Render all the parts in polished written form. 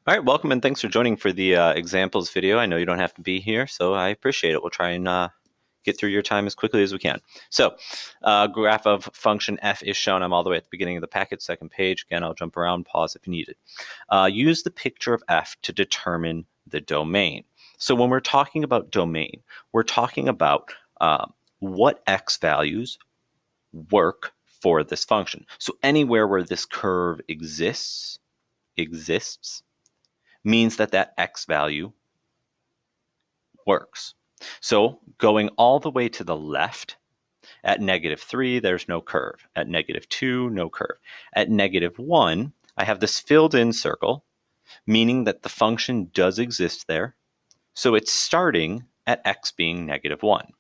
All right, welcome and thanks for joining for the examples video. I know you don't have to be here, so I appreciate it. We'll try and get through your time as quickly as we can. So, graph of function f is shown. I'm all the way at the beginning of the packet, second page. Again, I'll jump around, pause if needed. Use the picture of f to determine the domain. So when we're talking about domain, we're talking about what x values work for this function. So anywhere where this curve exists, means that that x value works. So going all the way to the left, at -3, there's no curve. At -2, no curve. At -1, I have this filled in circle, meaning that the function does exist there. So it's starting at x being -1.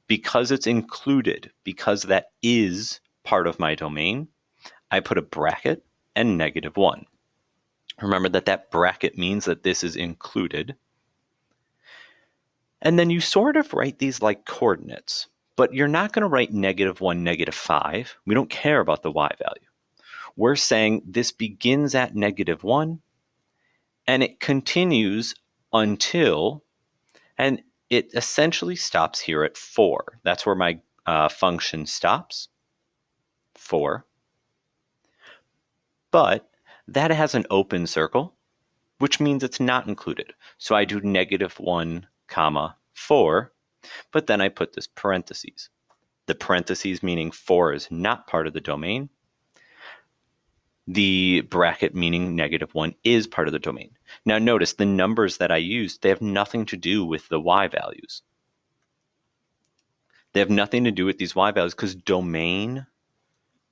Because it's included, because that is part of my domain, I put a bracket and -1. Remember that that bracket means that this is included. And then you sort of write these like coordinates, but you're not going to write -1, -5. We don't care about the y value. We're saying this begins at -1 and it continues until, and it essentially stops here at 4. That's where my function stops, 4. But that has an open circle, which means it's not included. So I do -1, 4, but then I put this parentheses. The parentheses meaning 4 is not part of the domain. The bracket meaning -1 is part of the domain. Now notice the numbers that I used, they have nothing to do with the y values. They have nothing to do with these y values because domain,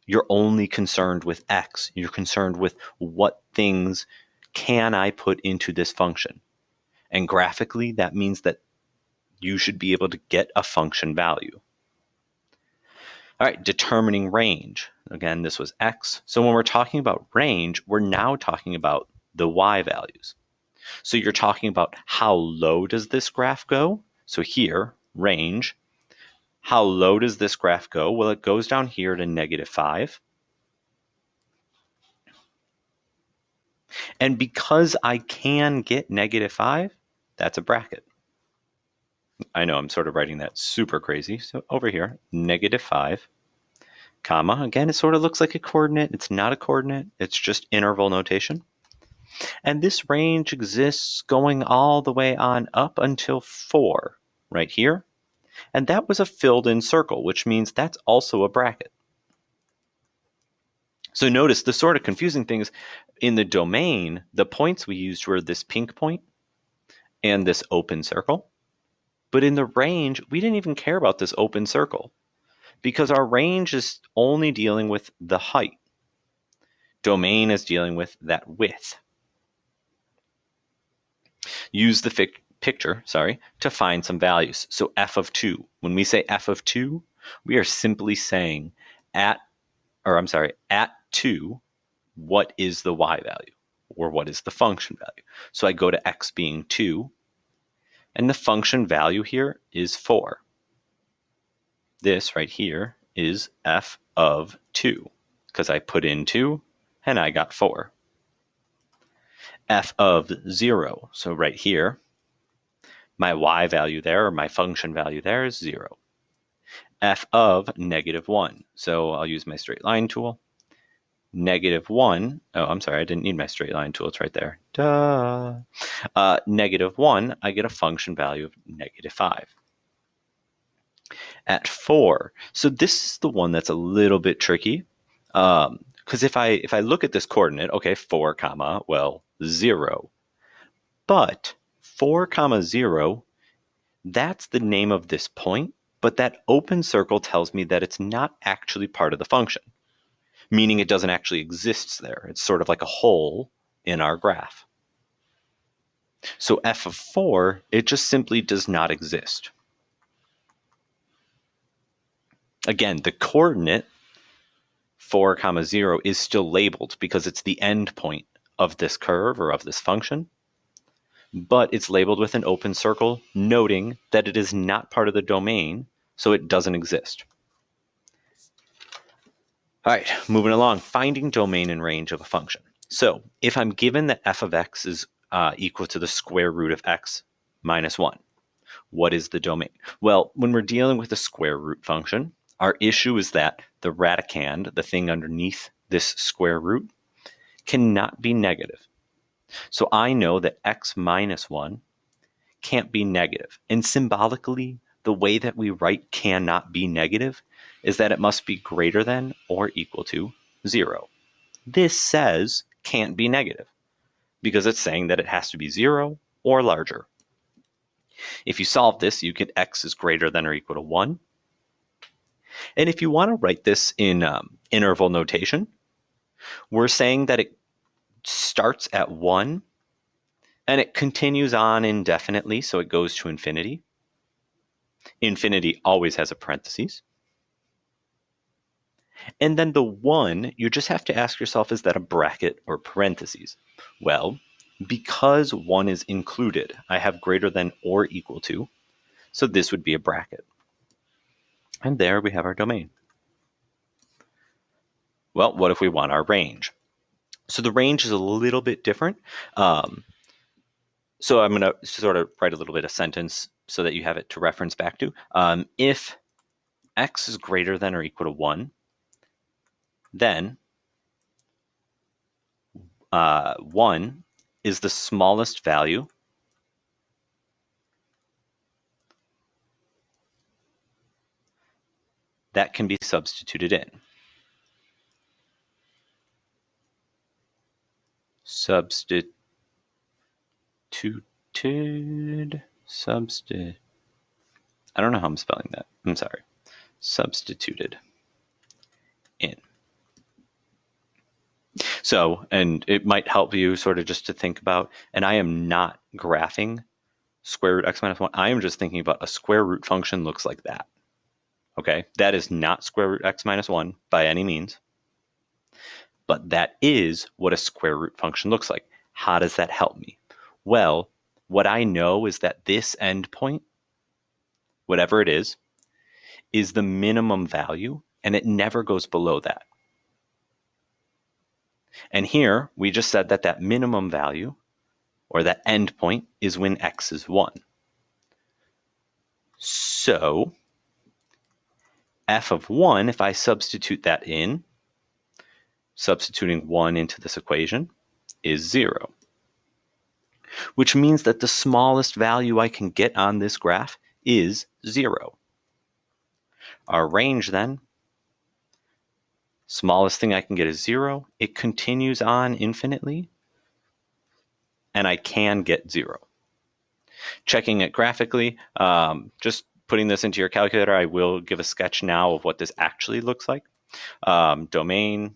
you're only concerned with x. You're concerned with what things can I put into this function. And graphically, that means that you should be able to get a function value. All right, determining range. Again, this was x. So when we're talking about range, we're now talking about the y values. So you're talking about how low does this graph go? So here, range. How low does this graph go? Well, it goes down here to -5. And because I can get -5, that's a bracket. I know I'm sort of writing that super crazy. So over here, -5, comma. Again, it sort of looks like a coordinate. It's not a coordinate. It's just interval notation. And this range exists going all the way on up until 4, right here. And that was a filled in circle, which means that's also a bracket. So notice the sort of confusing things in the domain, the points we used were this pink point and this open circle. But in the range, we didn't even care about this open circle because our range is only dealing with the height. Domain is dealing with that width. Use the picture, to find some values. So f of 2. When we say f of 2, we are simply saying at 2, what is the y value? Or what is the function value? So I go to x being 2, and the function value here is 4. This right here is f of 2, because I put in 2, and I got 4. F of 0, so right here, my y value there, or my function value there is 0. F of -1, so I'll use my straight line tool. -1, oh, I'm sorry, I didn't need my straight line tool, it's right there. Duh. -1, I get a function value of -5. At 4, so this is the one that's a little bit tricky, because if I look at this coordinate, okay, 4, 0, but 4, 0, that's the name of this point, but that open circle tells me that it's not actually part of the function, meaning it doesn't actually exist there. It's sort of like a hole in our graph. So f of 4, it just simply does not exist. Again, the coordinate 4, 0 is still labeled because it's the end point of this curve or of this function, but it's labeled with an open circle, noting that it is not part of the domain, so it doesn't exist. All right, moving along, finding domain and range of a function. So if I'm given that f of x is equal to the square root of x minus 1, what is the domain? Well, when we're dealing with a square root function, our issue is that the radicand, the thing underneath this square root, cannot be negative. So I know that x minus 1 can't be negative. And symbolically, the way that we write cannot be negative is that it must be greater than or equal to 0. This says can't be negative because it's saying that it has to be 0 or larger. If you solve this, you get x is greater than or equal to 1. And if you want to write this in interval notation, we're saying that it starts at 1 and it continues on indefinitely, so it goes to infinity. Infinity always has a parentheses. And then the 1, you just have to ask yourself, is that a bracket or parentheses? Well, because 1 is included, I have greater than or equal to, so this would be a bracket. And there we have our domain. Well, what if we want our range? So the range is a little bit different. So I'm going to sort of write a little bit of sentence so that you have it to reference back to. If x is greater than or equal to 1, then 1 is the smallest value that can be substituted in. I don't know how I'm spelling that. I'm sorry. Substituted in. So, and it might help you sort of just to think about, and I am not graphing square root x minus 1. I am just thinking about a square root function looks like that. Okay, that is not square root x minus 1 by any means, but that is what a square root function looks like. How does that help me? Well, what I know is that this endpoint, whatever it is the minimum value, and it never goes below that. And here, we just said that that minimum value, or that endpoint, is when x is 1. So, f of 1, if I substitute that in, substituting 1 into this equation, is 0. Which means that the smallest value I can get on this graph is 0. Our range then, smallest thing I can get is 0. It continues on infinitely, and I can get 0. Checking it graphically, just putting this into your calculator, I will give a sketch now of what this actually looks like. Domain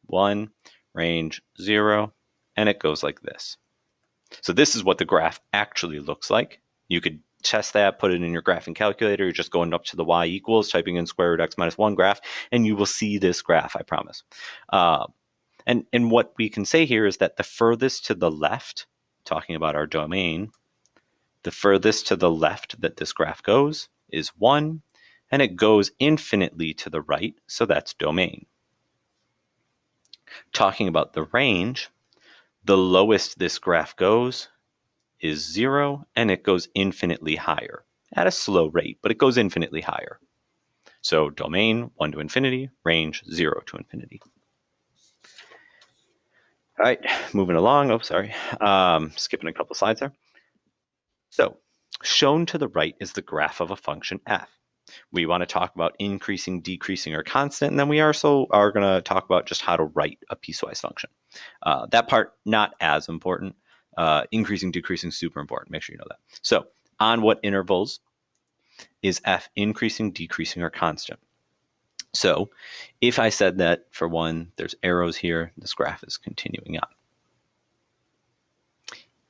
1, range 0, and it goes like this. So this is what the graph actually looks like. You could test that, put it in your graphing calculator. You're just going up to the y equals, typing in square root x minus 1 graph, and you will see this graph, I promise. And what we can say here is that the furthest to the left, talking about our domain, the furthest to the left that this graph goes is 1, and it goes infinitely to the right, so that's domain. Talking about the range, the lowest this graph goes is 0, and it goes infinitely higher at a slow rate, but it goes infinitely higher. So domain 1 to infinity, range 0 to infinity. All right, moving along. Oh, sorry. Skipping a couple slides there. So shown to the right is the graph of a function f. We want to talk about increasing, decreasing, or constant, and then we also are going to talk about just how to write a piecewise function. That part, not as important. Increasing, decreasing, super important. Make sure you know that. So on what intervals is f increasing, decreasing, or constant? So if I said that, for one, there's arrows here, this graph is continuing on.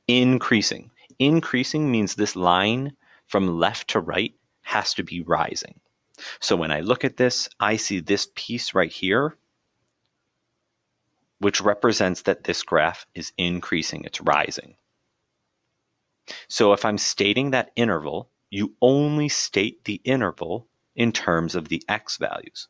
Increasing. Increasing means this line from left to right has to be rising. So when I look at this, I see this piece right here, which represents that this graph is increasing, it's rising. So if I'm stating that interval, you only state the interval in terms of the x values.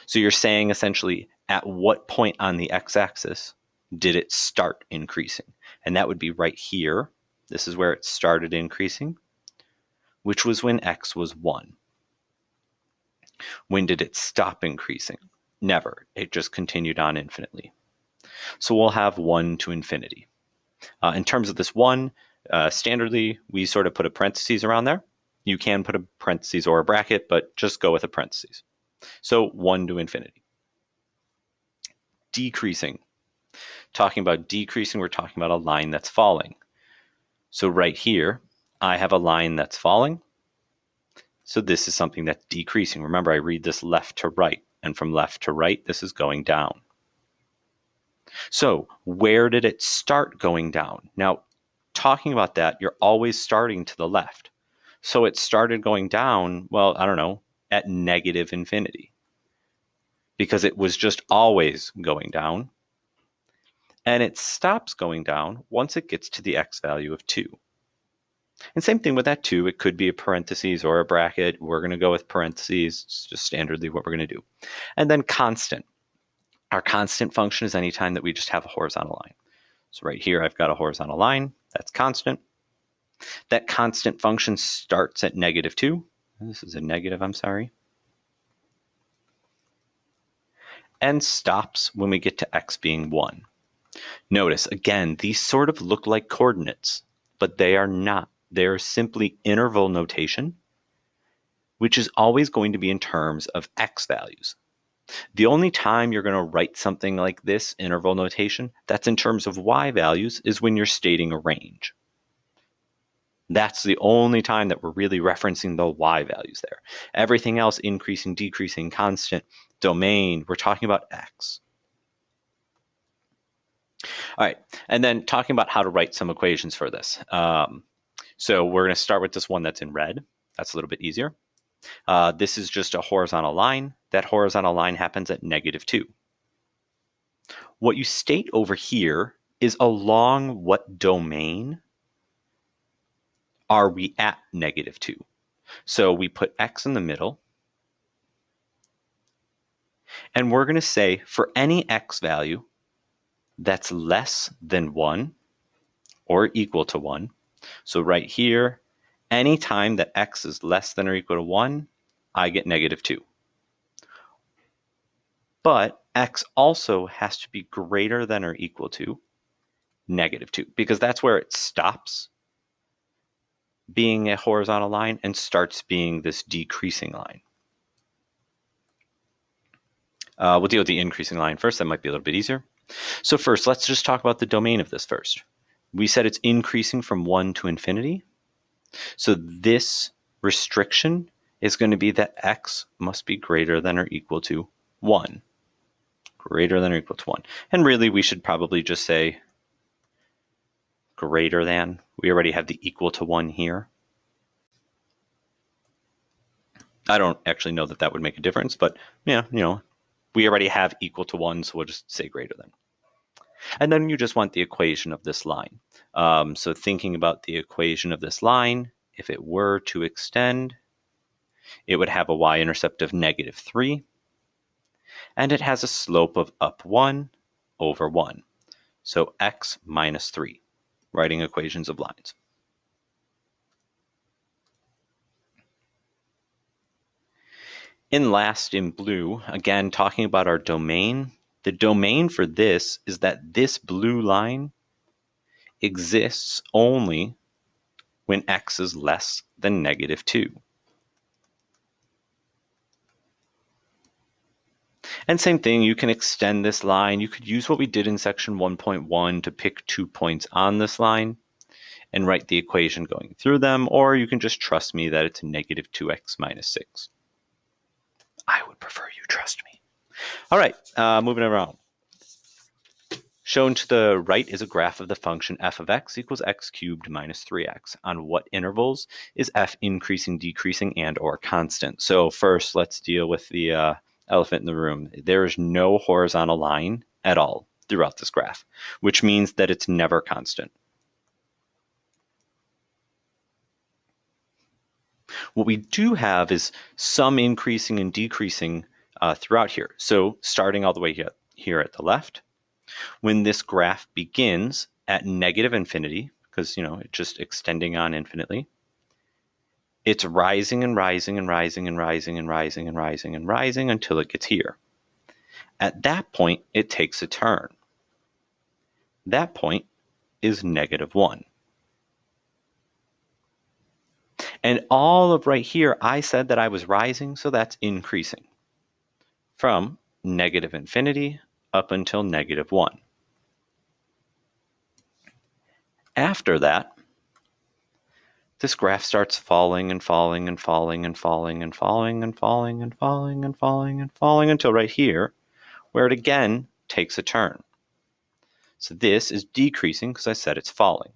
So you're saying essentially at what point on the x-axis did it start increasing? And that would be right here. This is where it started increasing, which was when x was 1. When did it stop increasing? Never. It just continued on infinitely. So we'll have 1 to infinity. In terms of this 1, standardly, we sort of put a parentheses around there. You can put a parentheses or a bracket, but just go with a parentheses. So 1 to infinity. Decreasing. Talking about decreasing, we're talking about a line that's falling. So right here, I have a line that's falling. So this is something that's decreasing. Remember, I read this left to right, and from left to right, this is going down. So where did it start going down? Now, talking about that, you're always starting to the left. So it started going down, well, I don't know, at negative infinity, because it was just always going down. And it stops going down once it gets to the x value of 2. And same thing with that 2. It could be a parentheses or a bracket. We're going to go with parentheses. It's just standardly what we're going to do. And then constant. Our constant function is any time that we just have a horizontal line. So right here, I've got a horizontal line. That's constant. That constant function starts at negative 2. This is a negative, I'm sorry. And stops when we get to x being 1. Notice, again, these sort of look like coordinates, but they are not. They're simply interval notation, which is always going to be in terms of x values. The only time you're going to write something like this, interval notation, that's in terms of y values, is when you're stating a range. That's the only time that we're really referencing the y values there. Everything else, increasing, decreasing, constant, domain, we're talking about x. All right, and then talking about how to write some equations for this. So we're going to start with this one that's in red. That's a little bit easier. This is just a horizontal line. That horizontal line happens at negative 2. What you state over here is along what domain are we at negative 2. So we put x in the middle. And we're going to say for any x value that's less than 1 or equal to 1. So right here, any time that x is less than or equal to 1, I get negative 2. But x also has to be greater than or equal to negative 2, because that's where it stops being a horizontal line and starts being this decreasing line. We'll deal with the increasing line first. That might be a little bit easier. So first, let's just talk about the domain of this first. We said it's increasing from 1 to infinity. So this restriction is going to be that x must be greater than or equal to 1. Greater than or equal to 1. And really, we should probably just say greater than. We already have the equal to 1 here. I don't actually know that that would make a difference, but yeah, we already have equal to 1, so we'll just say greater than. And then you just want the equation of this line. So thinking about the equation of this line, if it were to extend, it would have a y-intercept of negative 3, and it has a slope of up 1 over 1. So x minus 3, writing equations of lines. In last, in blue, again, talking about our domain, the domain for this is that this blue line exists only when x is less than negative 2. And same thing, you can extend this line. You could use what we did in section 1.1 to pick 2 points on this line and write the equation going through them, or you can just trust me that it's negative 2x minus 6. I would prefer you trust me. All right, moving around. Shown to the right is a graph of the function f of x equals x cubed minus 3x. On what intervals is f increasing, decreasing, and or constant? So first, let's deal with the elephant in the room. There is no horizontal line at all throughout this graph, which means that it's never constant. What we do have is some increasing and decreasing throughout here. So starting all the way here at the left, When this graph begins at negative infinity, because it's just extending on infinitely, it's rising and rising and rising and rising and rising and rising and rising until it gets here. At that point, it takes a turn. That point is -1. And all of right here, I said that I was rising, so that's increasing from negative infinity up until -1. After that, this graph starts falling and falling and falling and falling and falling and falling and falling and falling and falling until right here, where it again takes a turn. So this is decreasing because I said it's falling.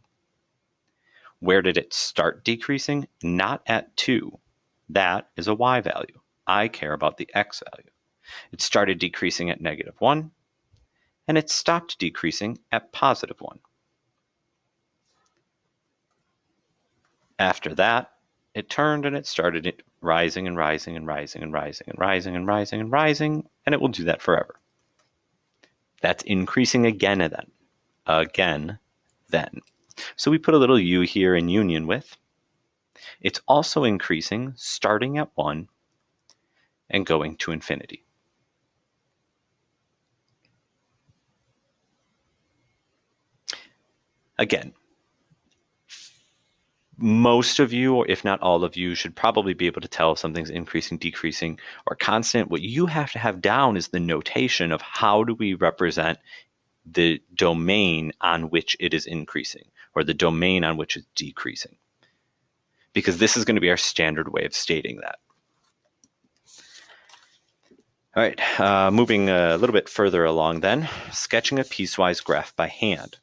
Where did it start decreasing? Not at 2. That is a y value. I care about the x value. It started decreasing at -1, and it stopped decreasing at +1. After that, it turned and it started rising and rising and rising and rising and rising and rising and rising, and it will do that forever. That's increasing again and then. Again, then. So we put a little u here in union with. It's also increasing, starting at 1 and going to infinity. Again, most of you, or if not all of you, should probably be able to tell if something's increasing, decreasing, or constant. What you have to have down is the notation of how do we represent the domain on which it is increasing, or the domain on which it's decreasing. Because this is going to be our standard way of stating that. All right, moving a little bit further along then, sketching a piecewise graph by hand.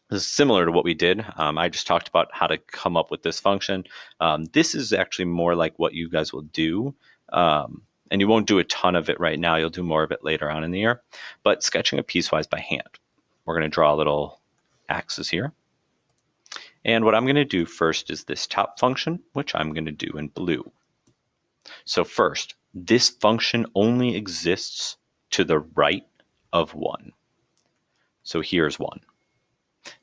This is similar to what we did. I just talked about how to come up with this function. This is actually more like what you guys will do. And you won't do a ton of it right now. You'll do more of it later on in the year. But sketching a piecewise by hand. We're going to draw a little axis here. And what I'm going to do first is this top function, which I'm going to do in blue. So first, this function only exists to the right of 1. So here's 1.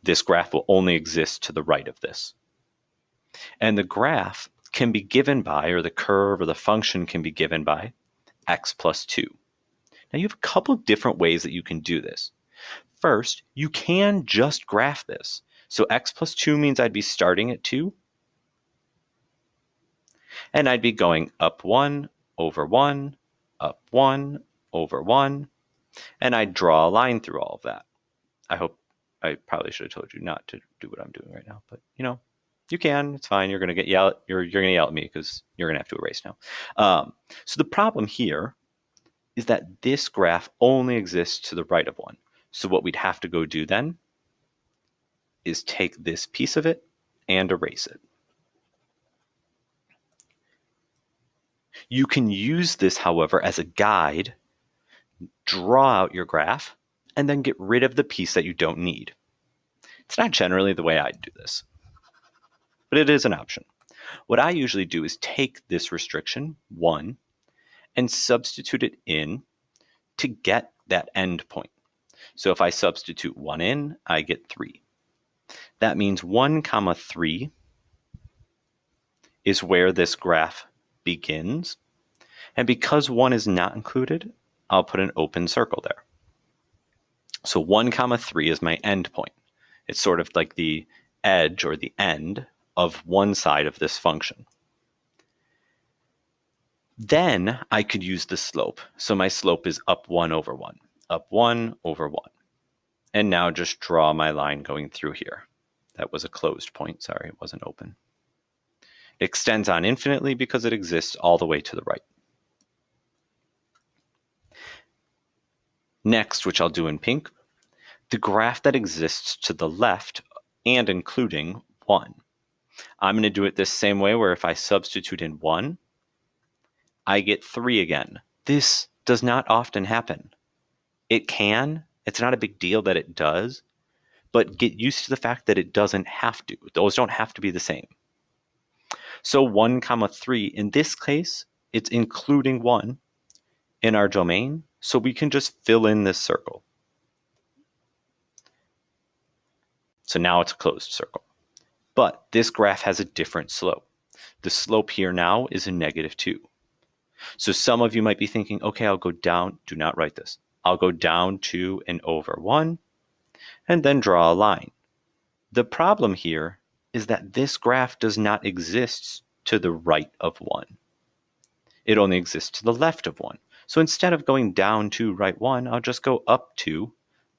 This graph will only exist to the right of this. And the graph can be given by, or the curve or the function can be given by, x plus 2. Now you have a couple different ways that you can do this. First, you can just graph this. So x plus 2 means I'd be starting at 2. And I'd be going up 1 over 1, up 1 over 1. And I'd draw a line through all of that. I probably should have told you not to do what I'm doing right now, but you can. It's fine. You're going to get yelled. You're going to yell at me because you're going to have to erase now. So the problem here is that this graph only exists to the right of 1. So what we'd have to go do then is take this piece of it and erase it. You can use this, however, as a guide. Draw out your graph and then get rid of the piece that you don't need. It's not generally the way I'd do this, but it is an option. What I usually do is take this restriction, 1, and substitute it in to get that end point. So if I substitute 1 in, I get 3. That means 1, 3 is where this graph begins. And because 1 is not included, I'll put an open circle there. So 1, 3 is my end point. It's sort of like the edge or the end of one side of this function. Then I could use the slope. So my slope is up 1 over 1, up 1 over 1. And now just draw my line going through here. That was a closed point. Sorry, it wasn't open. It extends on infinitely because it exists all the way to the right. Next, which I'll do in pink, the graph that exists to the left and including 1. I'm going to do it this same way where if I substitute in 1, I get 3 again. This does not often happen. It can. It's not a big deal that it does, but get used to the fact that it doesn't have to. Those don't have to be the same. So 1, 3, in this case, it's including 1 in our domain, so we can just fill in this circle. So now it's a closed circle. But this graph has a different slope. The slope here now is a -2. So some of you might be thinking, okay, I'll go down, do not write this. I'll go down 2 and over 1, and then draw a line. The problem here is that this graph does not exist to the right of 1. It only exists to the left of 1. So instead of going down 2, right 1, I'll just go up 2,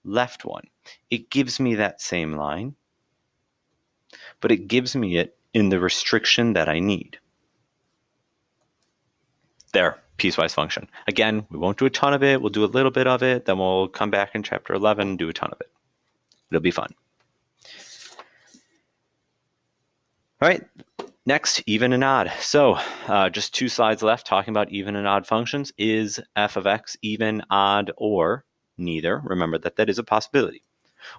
left 1. It gives me that same line, but it gives me it in the restriction that I need. There, piecewise function. Again, we won't do a ton of it. We'll do a little bit of it. Then we'll come back in chapter 11 and do a ton of it. It'll be fun. All right, next, even and odd. So just 2 slides left talking about even and odd functions. Is f of x even, odd, or neither? Remember that that is a possibility.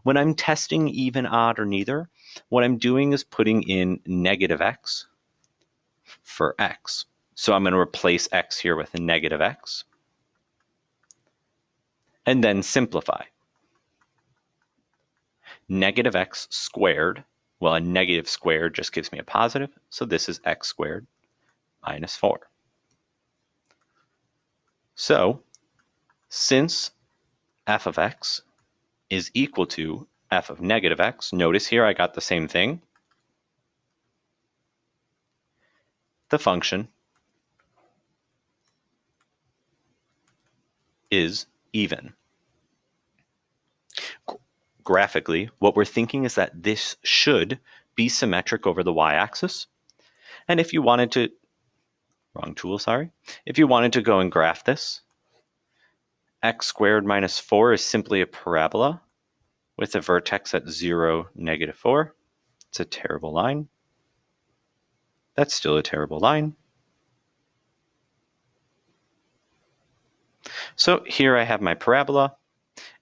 When I'm testing even, odd, or neither, what I'm doing is putting in -x for x. So I'm going to replace x here with a -x, and then simplify. -x squared, well, a negative squared just gives me a positive, so this is x squared minus 4. So since f of x is equal to f of -x, notice here I got the same thing. The function is even. Graphically, what we're thinking is that this should be symmetric over the y-axis. And if you wanted to, if you wanted to go and graph this, x squared minus 4 is simply a parabola with a vertex at 0, -4. It's a terrible line. That's still a terrible line. So here I have my parabola.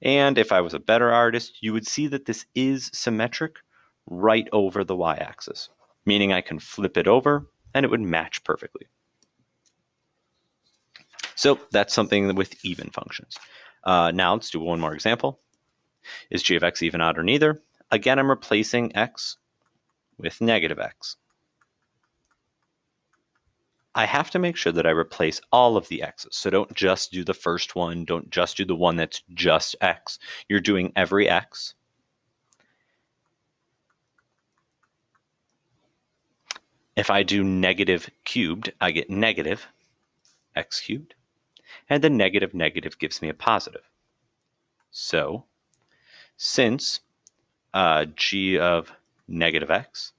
And if I was a better artist, you would see that this is symmetric right over the y-axis, meaning I can flip it over and it would match perfectly. So that's something with even functions. Now let's do one more example. Is g of x even, odd, or neither? Again, I'm replacing x with -x. I have to make sure that I replace all of the x's. So don't just do the first one. Don't just do the one that's just x. You're doing every x. If I do negative cubed, I get negative x cubed. And the negative gives me a positive. So since g of -x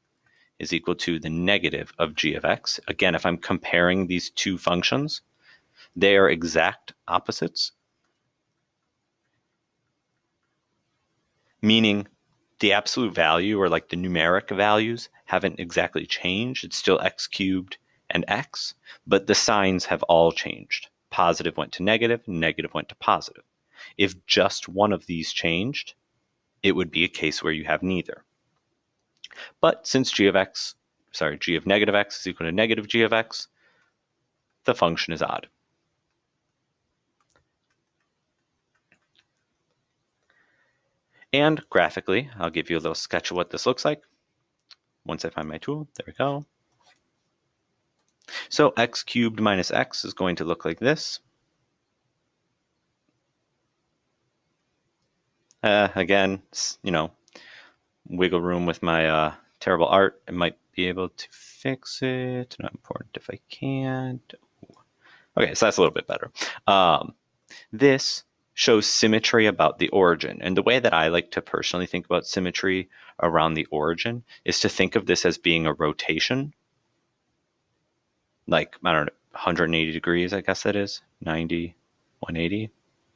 is equal to the negative of g of x. Again, if I'm comparing these two functions, they are exact opposites, meaning the absolute value, or like the numeric values, haven't exactly changed. It's still x cubed and x, but the signs have all changed. Positive went to negative, negative went to positive. If just one of these changed, it would be a case where you have neither. But since g of -x is equal to negative g of x, the function is odd. And graphically, I'll give you a little sketch of what this looks like. Once I find my tool, there we go. So x cubed minus x is going to look like this. Again, you know, wiggle room with my terrible art. I might be able to fix it. Not important if I can't. Okay, so that's a little bit better. This shows symmetry about the origin. And the way that I like to personally think about symmetry around the origin is to think of this as being a rotation. Like, I don't know, 180 degrees, I guess that is. 90, 180,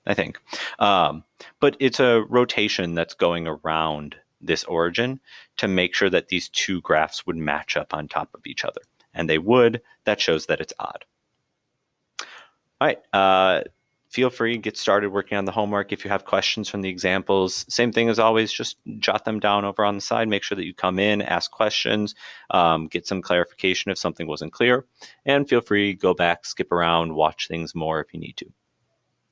I think. But it's a rotation that's going around this origin to make sure that these two graphs would match up on top of each other. And they would. That shows that it's odd. All right. Feel free to get started working on the homework. If you have questions from the examples, same thing as always, just jot them down over on the side. Make sure that you come in, ask questions, get some clarification if something wasn't clear, and feel free to go back, skip around, watch things more if you need to.